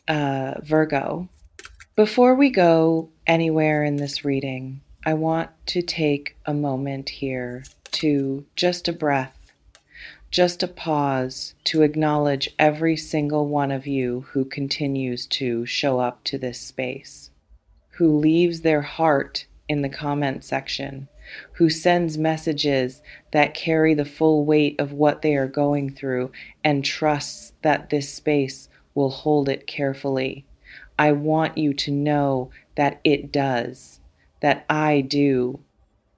Virgo. Before we go anywhere in this reading, I want to take a moment here to just a breath, just a pause to acknowledge every single one of you who continues to show up to this space, who leaves their heart in the comment section, who sends messages that carry the full weight of what they are going through and trusts that this space will hold it carefully. I want you to know that it does, that I do.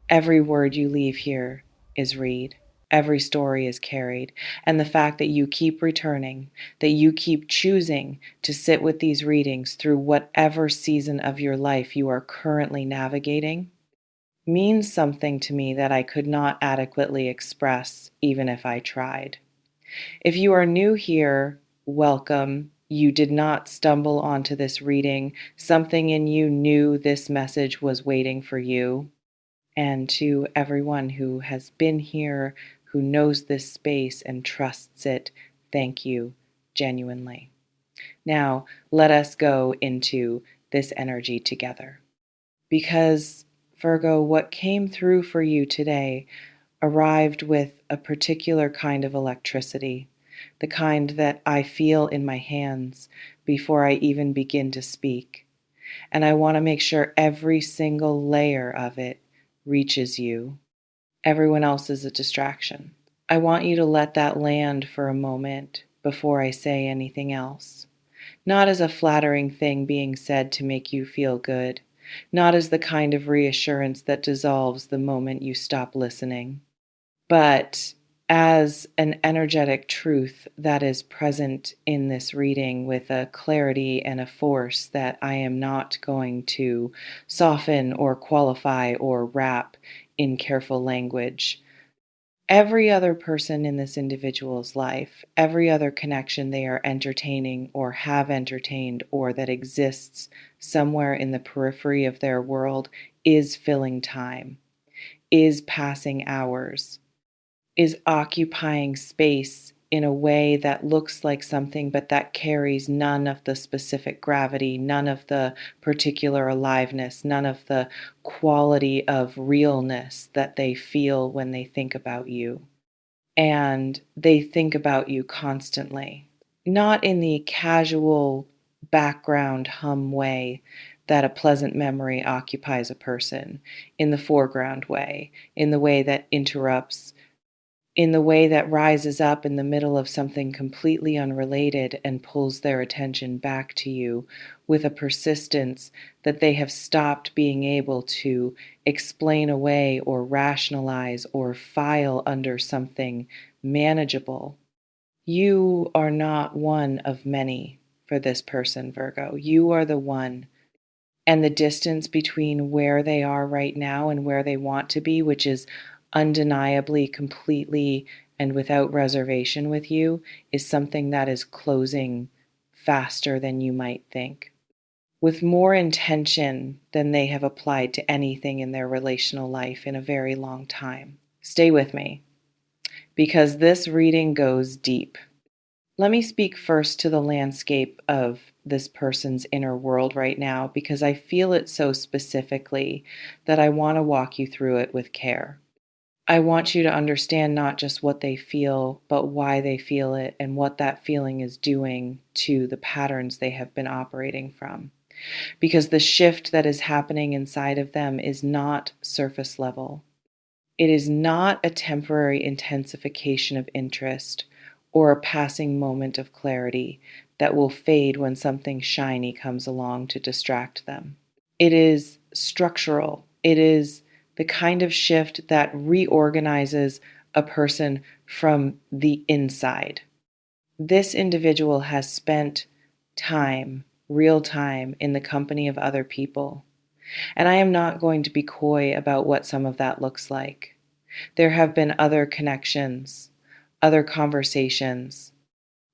Every word you leave here is read. Every story is carried. And the fact that you keep returning, that you keep choosing to sit with these readings through whatever season of your life you are currently navigating, means something to me that I could not adequately express even if I tried. If you are new here, welcome. You did not stumble onto this reading. Something in you knew this message was waiting for you. And to everyone who has been here, who knows this space and trusts it, thank you genuinely. Now, let us go into this energy together. Because, Virgo, what came through for you today arrived with a particular kind of electricity, the kind that I feel in my hands before I even begin to speak. And I want to make sure every single layer of it reaches you. Everyone else is a distraction. I want you to let that land for a moment before I say anything else. Not as a flattering thing being said to make you feel good, not as the kind of reassurance that dissolves the moment you stop listening, but as an energetic truth that is present in this reading with a clarity and a force that I am not going to soften or qualify or wrap in careful language. Every other person in this individual's life, every other connection they are entertaining or have entertained or that exists somewhere in the periphery of their world is filling time, is passing hours, is occupying space in a way that looks like something, but that carries none of the specific gravity, none of the particular aliveness, none of the quality of realness that they feel when they think about you. And they think about you constantly, not in the casual background hum way that a pleasant memory occupies a person, in the foreground way, in the way that interrupts, in the way that rises up in the middle of something completely unrelated and pulls their attention back to you with a persistence that they have stopped being able to explain away or rationalize or file under something manageable. You are not one of many for this person, Virgo. You are the one. And the distance between where they are right now and where they want to be, which is undeniably, completely, and without reservation with you, is something that is closing faster than you might think, with more intention than they have applied to anything in their relational life in a very long time. Stay with me, because this reading goes deep. Let me speak first to the landscape of this person's inner world right now, because I feel it so specifically that I want to walk you through it with care. I want you to understand not just what they feel, but why they feel it and what that feeling is doing to the patterns they have been operating from. Because the shift that is happening inside of them is not surface level. It is not a temporary intensification of interest or a passing moment of clarity that will fade when something shiny comes along to distract them. It is structural. It is the kind of shift that reorganizes a person from the inside. This individual has spent time, real time, in the company of other people. And I am not going to be coy about what some of that looks like. There have been other connections, other conversations,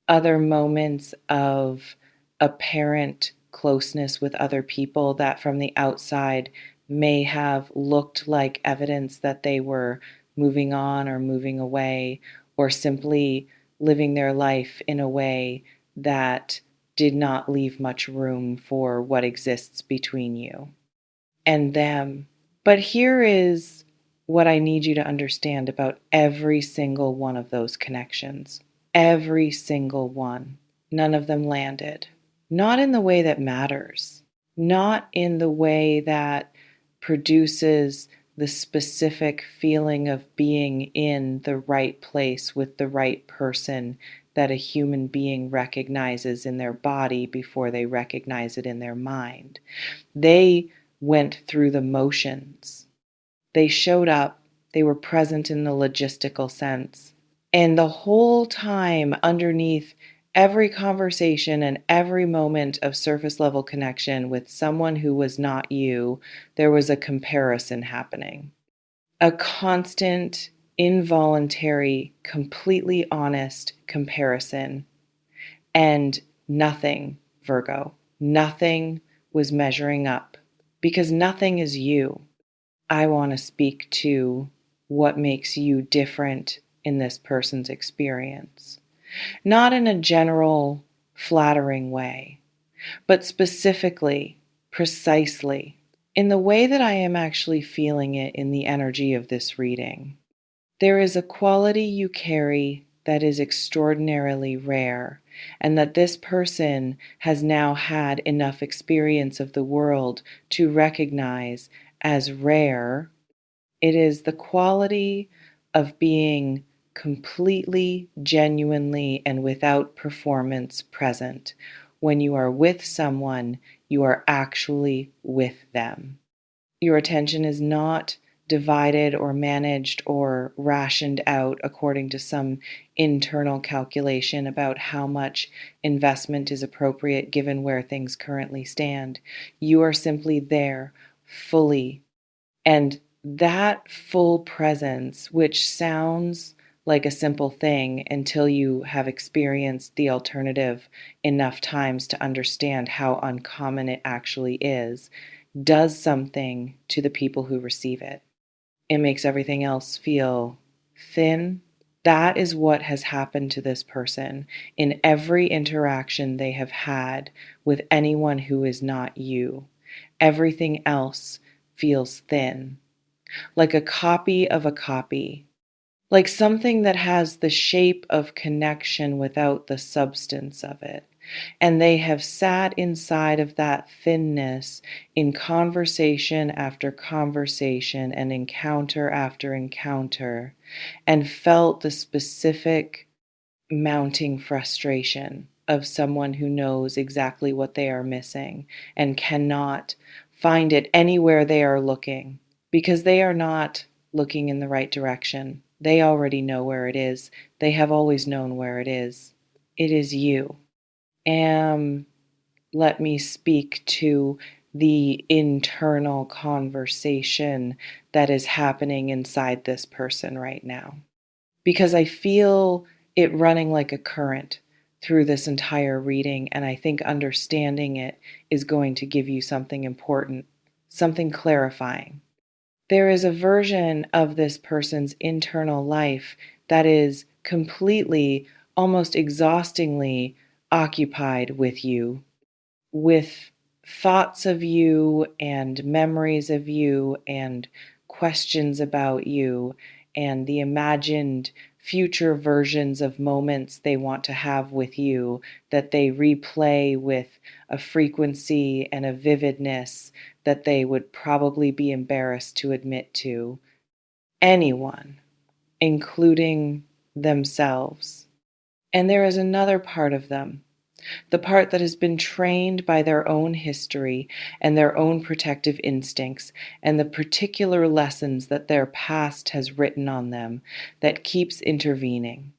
other moments of apparent closeness with other people that from the outside may have looked like evidence that they were moving on or moving away or simply living their life in a way that did not leave much room for what exists between you and them. But here is what I need you to understand about every single one of those connections. Every single one. None of them landed. Not in the way that matters, not in the way that produces the specific feeling of being in the right place with the right person that a human being recognizes in their body before they recognize it in their mind. They went through the motions. They showed up. They were present in the logistical sense. And the whole time, underneath every conversation and every moment of surface level connection with someone who was not you, there was a comparison happening. A constant, involuntary, completely honest comparison. And nothing, Virgo, nothing was measuring up because nothing is you. I want to speak to what makes you different in this person's experience. Not in a general, flattering way, but specifically, precisely, in the way that I am actually feeling it in the energy of this reading. There is a quality you carry that is extraordinarily rare, and that this person has now had enough experience of the world to recognize as rare. It is the quality of being completely, genuinely, and without performance present. When you are with someone, you are actually with them. Your attention is not divided or managed or rationed out according to some internal calculation about how much investment is appropriate given where things currently stand. You are simply there, fully. And that full presence, which sounds like a simple thing until you have experienced the alternative enough times to understand how uncommon it actually is, does something to the people who receive it. It makes everything else feel thin. That is what has happened to this person in every interaction they have had with anyone who is not you. Everything else feels thin, like a copy of a copy, like something that has the shape of connection without the substance of it. And they have sat inside of that thinness in conversation after conversation and encounter after encounter, and felt the specific mounting frustration of someone who knows exactly what they are missing and cannot find it anywhere they are looking because they are not looking in the right direction. They already know where it is. They have always known where it is. It is you. Let me speak to the internal conversation that is happening inside this person right now. Because I feel it running like a current through this entire reading, and I think understanding it is going to give you something important, something clarifying. There is a version of this person's internal life that is completely, almost exhaustingly occupied with you, with thoughts of you and memories of you and questions about you and the imagined future versions of moments they want to have with you that they replay with a frequency and a vividness that they would probably be embarrassed to admit to anyone, including themselves. And there is another part of them, the part that has been trained by their own history and their own protective instincts and the particular lessons that their past has written on them, that keeps intervening.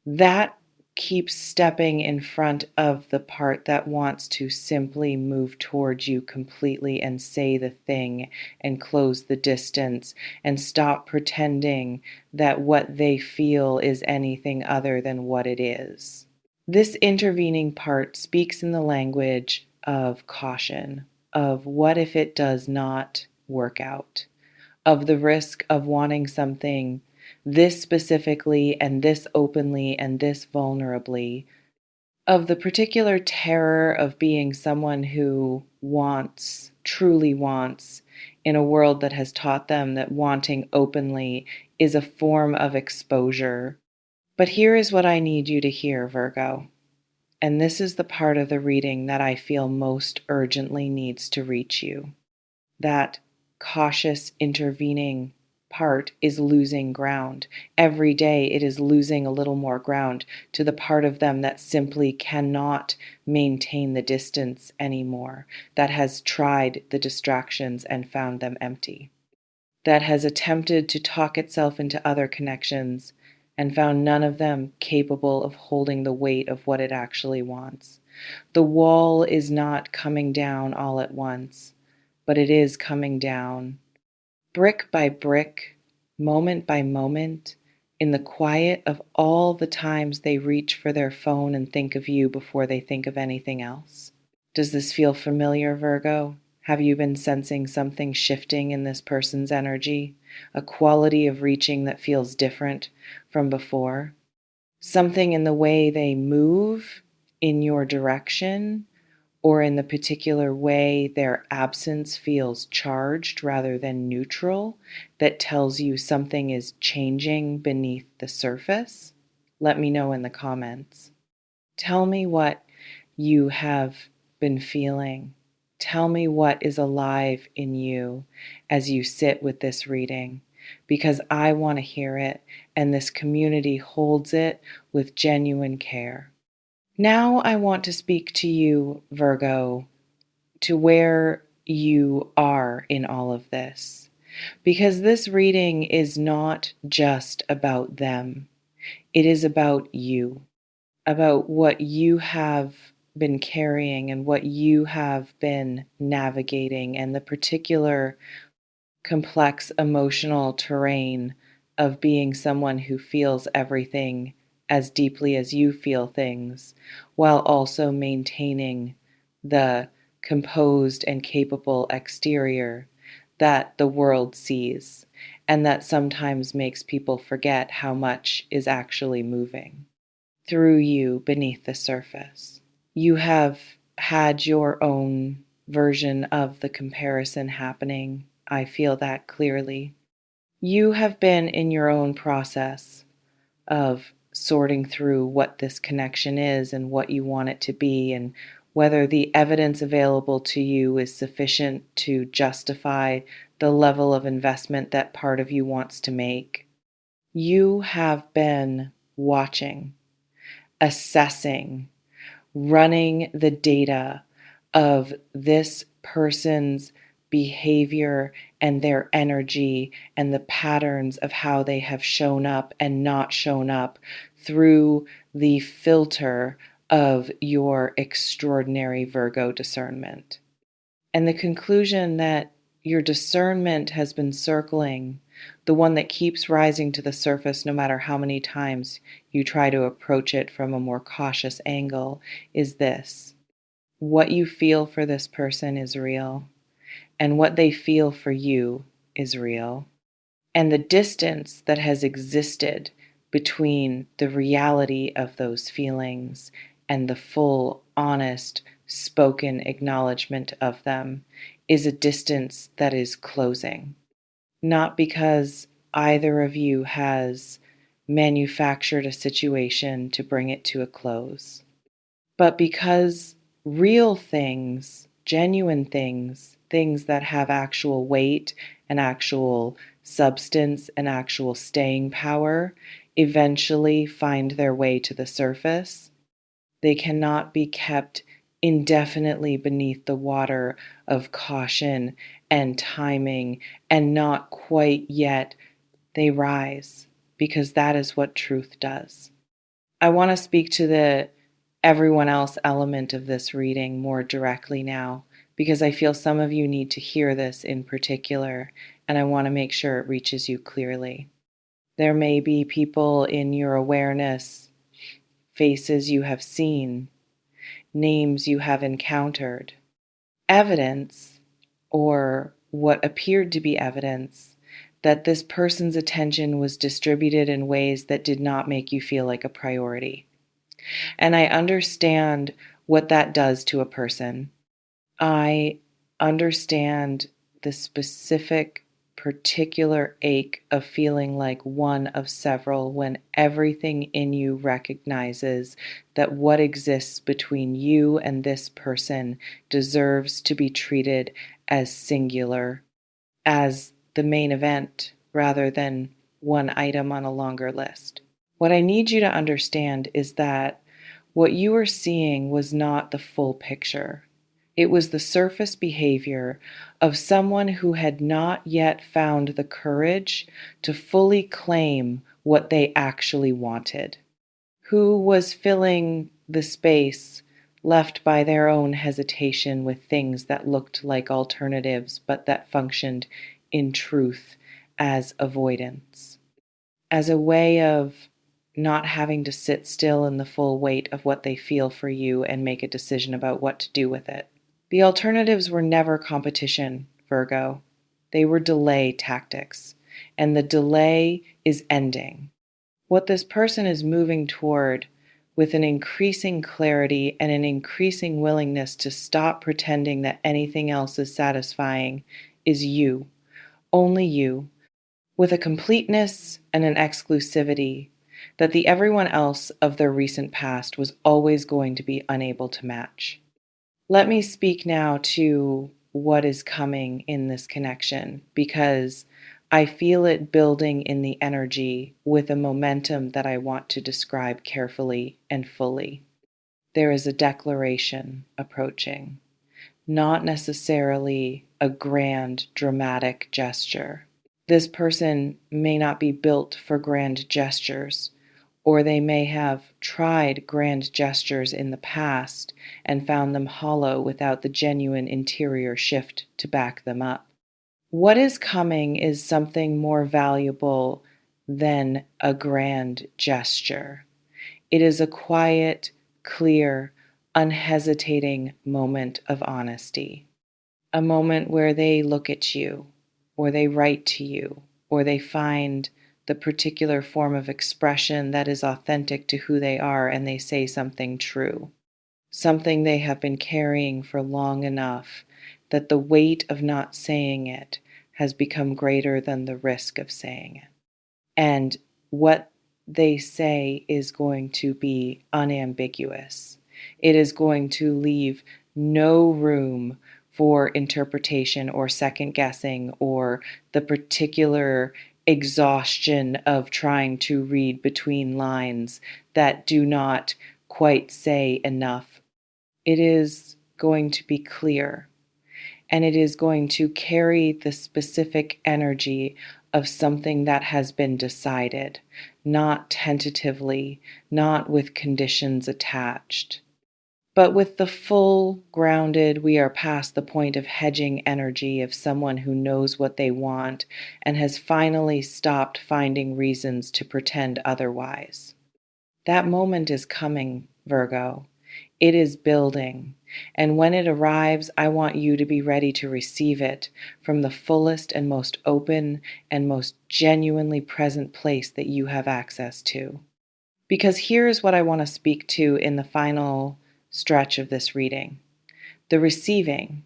That keeps stepping in front of the part that wants to simply move towards you completely and say the thing and close the distance and stop pretending that what they feel is anything other than what it is. This intervening part speaks in the language of caution, of what if it does not work out, of the risk of wanting something this specifically and this openly and this vulnerably, of the particular terror of being someone who wants, truly wants, in a world that has taught them that wanting openly is a form of exposure. But here is what I need you to hear, Virgo. And this is the part of the reading that I feel most urgently needs to reach you. That cautious intervening part is losing ground. Every day it is losing a little more ground to the part of them that simply cannot maintain the distance anymore, that has tried the distractions and found them empty, that has attempted to talk itself into other connections and found none of them capable of holding the weight of what it actually wants. The wall is not coming down all at once, but it is coming down brick by brick, moment by moment, in the quiet of all the times they reach for their phone and think of you before they think of anything else. Does this feel familiar, Virgo? Have you been sensing something shifting in this person's energy? A quality of reaching that feels different from before? Something in the way they move in your direction, or in the particular way their absence feels charged rather than neutral, that tells you something is changing beneath the surface? Let me know in the comments. Tell me what you have been feeling. Tell me what is alive in you as you sit with this reading, because I want to hear it, and this community holds it with genuine care. Now I want to speak to you, Virgo, to where you are in all of this, because this reading is not just about them. It is about you, about what you have been carrying and what you have been navigating, and the particular complex emotional terrain of being someone who feels everything as deeply as you feel things, while also maintaining the composed and capable exterior that the world sees, and that sometimes makes people forget how much is actually moving through you beneath the surface. You have had your own version of the comparison happening. I feel that clearly. You have been in your own process of sorting through what this connection is and what you want it to be, and whether the evidence available to you is sufficient to justify the level of investment that part of you wants to make. You have been watching, assessing, running the data of this person's behavior and their energy and the patterns of how they have shown up and not shown up through the filter of your extraordinary Virgo discernment. And the conclusion that your discernment has been circling, the one that keeps rising to the surface no matter how many times you try to approach it from a more cautious angle, is this: what you feel for this person is real, and what they feel for you is real. And the distance that has existed between the reality of those feelings and the full, honest, spoken acknowledgement of them is a distance that is closing. Not because either of you has manufactured a situation to bring it to a close, but because real things, genuine things, things that have actual weight and actual substance and actual staying power, eventually find their way to the surface. They cannot be kept indefinitely beneath the water of caution and timing, and not quite yet they rise, because that is what truth does. I want to speak to the everyone else element of this reading more directly now, because I feel some of you need to hear this in particular, and I want to make sure it reaches you clearly. There may be people in your awareness, faces you have seen, names you have encountered, evidence, or what appeared to be evidence, that this person's attention was distributed in ways that did not make you feel like a priority. And I understand what that does to a person. I understand the specific, particular ache of feeling like one of several when everything in you recognizes that what exists between you and this person deserves to be treated as singular, as the main event, rather than one item on a longer list. What I need you to understand is that what you were seeing was not the full picture. It was the surface behavior of someone who had not yet found the courage to fully claim what they actually wanted, who was filling the space left by their own hesitation with things that looked like alternatives but that functioned in truth as avoidance, as a way of not having to sit still in the full weight of what they feel for you and make a decision about what to do with it. The alternatives were never competition, Virgo. They were delay tactics, and the delay is ending. What this person is moving toward with an increasing clarity and an increasing willingness to stop pretending that anything else is satisfying is you, only you, with a completeness and an exclusivity that the everyone else of their recent past was always going to be unable to match. Let me speak now to what is coming in this connection because I feel it building in the energy with a momentum that I want to describe carefully and fully. There is a declaration approaching, not necessarily a grand, dramatic gesture. This person may not be built for grand gestures, or they may have tried grand gestures in the past and found them hollow without the genuine interior shift to back them up. What is coming is something more valuable than a grand gesture. It is a quiet, clear, unhesitating moment of honesty. A moment where they look at you, or they write to you, or they find the particular form of expression that is authentic to who they are and they say something true, something they have been carrying for long enough that the weight of not saying it has become greater than the risk of saying it. And what they say is going to be unambiguous. It is going to leave no room for interpretation or second guessing or the particular exhaustion of trying to read between lines that do not quite say enough. It is going to be clear, and it is going to carry the specific energy of something that has been decided, not tentatively, not with conditions attached, but with the full grounded, we are past the point of hedging energy of someone who knows what they want and has finally stopped finding reasons to pretend otherwise. That moment is coming, Virgo. It is building. And when it arrives, I want you to be ready to receive it from the fullest and most open and most genuinely present place that you have access to. Because here is what I want to speak to in the final stretch of this reading. The receiving.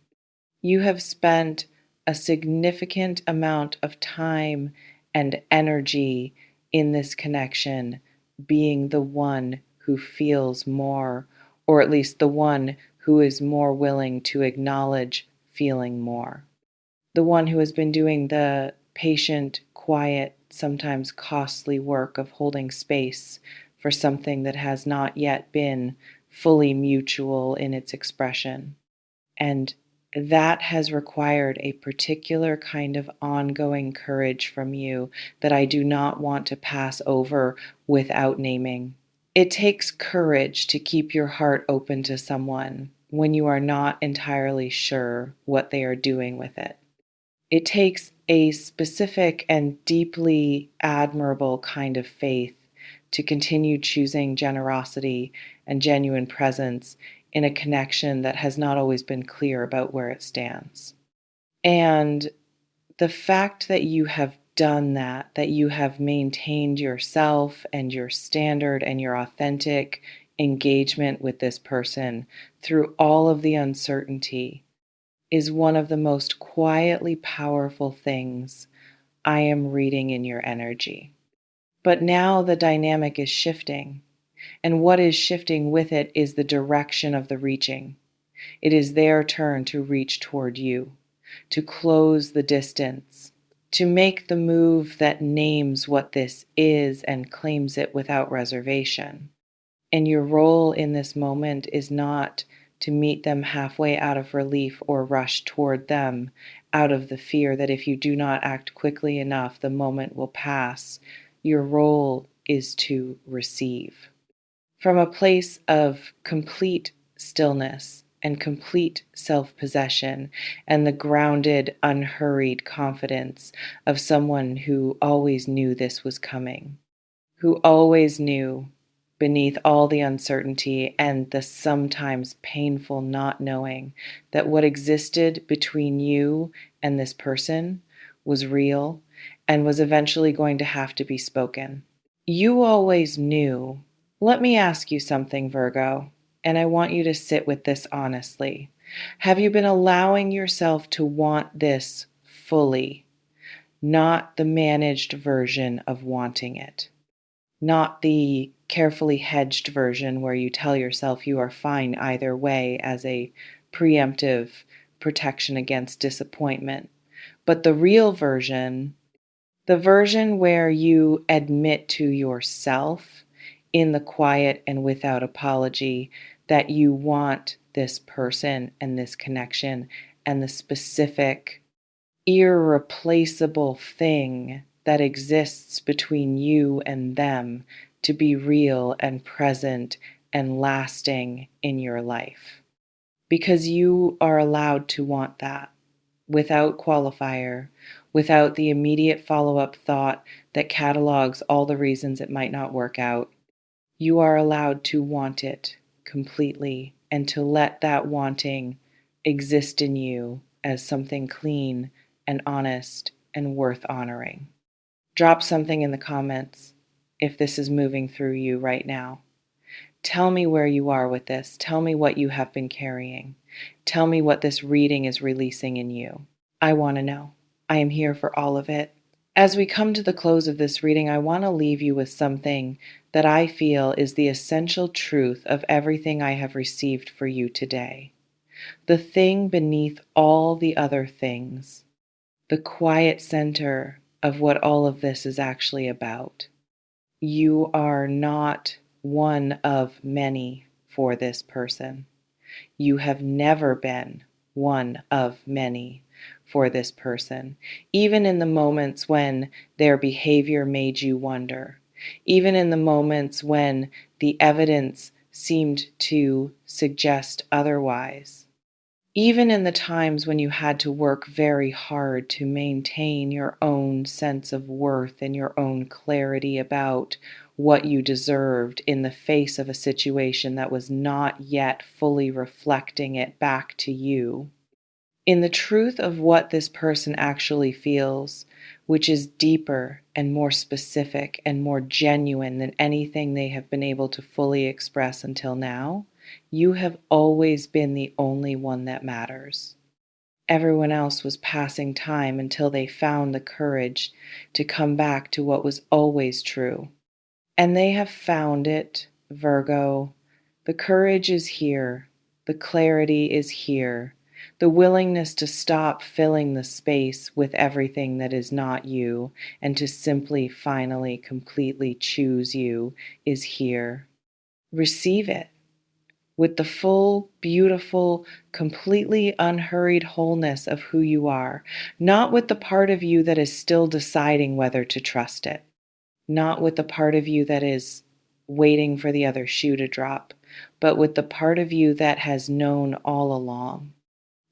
You have spent a significant amount of time and energy in this connection being the one who feels more, or at least the one who is more willing to acknowledge feeling more. The one who has been doing the patient, quiet, sometimes costly work of holding space for something that has not yet been fully mutual in its expression. And that has required a particular kind of ongoing courage from you that I do not want to pass over without naming. It takes courage to keep your heart open to someone when you are not entirely sure what they are doing with it. It takes a specific and deeply admirable kind of faith to continue choosing generosity and genuine presence in a connection that has not always been clear about where it stands. And the fact that you have done that you have maintained yourself and your standard and your authentic engagement with this person through all of the uncertainty is one of the most quietly powerful things I am reading in your energy. But now the dynamic is shifting, and what is shifting with it is the direction of the reaching. It is their turn to reach toward you, to close the distance, to make the move that names what this is and claims it without reservation. And your role in this moment is not to meet them halfway out of relief or rush toward them out of the fear that if you do not act quickly enough, the moment will pass. Your role is to receive. From a place of complete stillness and complete self possession, and the grounded, unhurried confidence of someone who always knew this was coming, who always knew beneath all the uncertainty and the sometimes painful not knowing that what existed between you and this person was real and was eventually going to have to be spoken. You always knew. Let me ask you something, Virgo, and I want you to sit with this honestly. Have you been allowing yourself to want this fully, not the managed version of wanting it? Not the carefully hedged version where you tell yourself you are fine either way as a preemptive protection against disappointment, but the real version, the version where you admit to yourself in the quiet and without apology that you want this person and this connection and the specific irreplaceable thing that exists between you and them to be real and present and lasting in your life. Because you are allowed to want that without qualifier, without the immediate follow up thought that catalogs all the reasons it might not work out. You are allowed to want it completely and to let that wanting exist in you as something clean and honest and worth honoring. Drop something in the comments if this is moving through you right now. Tell me where you are with this. Tell me what you have been carrying. Tell me what this reading is releasing in you. I want to know. I am here for all of it. As we come to the close of this reading, I want to leave you with something that I feel is the essential truth of everything I have received for you today. The thing beneath all the other things, the quiet center of what all of this is actually about. You are not one of many for this person. You have never been one of many for this person, even in the moments when their behavior made you wonder, even in the moments when the evidence seemed to suggest otherwise. Even in the times when you had to work very hard to maintain your own sense of worth and your own clarity about what you deserved in the face of a situation that was not yet fully reflecting it back to you, in the truth of what this person actually feels, which is deeper and more specific and more genuine than anything they have been able to fully express until now, you have always been the only one that matters. Everyone else was passing time until they found the courage to come back to what was always true. And they have found it, Virgo. The courage is here. The clarity is here. The willingness to stop filling the space with everything that is not you and to simply, finally, completely choose you is here. Receive it with the full, beautiful, completely unhurried wholeness of who you are, not with the part of you that is still deciding whether to trust it, not with the part of you that is waiting for the other shoe to drop, but with the part of you that has known all along.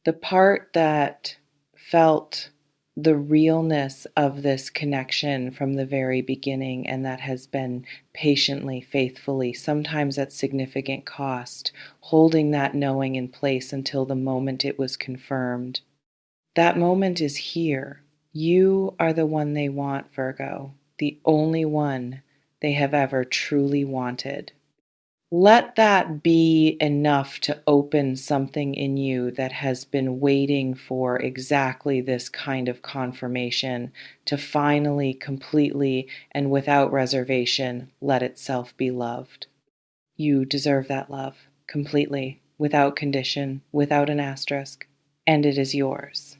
The part that felt the realness of this connection from the very beginning and that has been patiently, faithfully, sometimes at significant cost, holding that knowing in place until the moment it was confirmed. That moment is here. You are the one they want, Virgo, the only one they have ever truly wanted. Let that be enough to open something in you that has been waiting for exactly this kind of confirmation to finally, completely, and without reservation let itself be loved. You deserve that love completely, without condition, without an asterisk, and it is yours.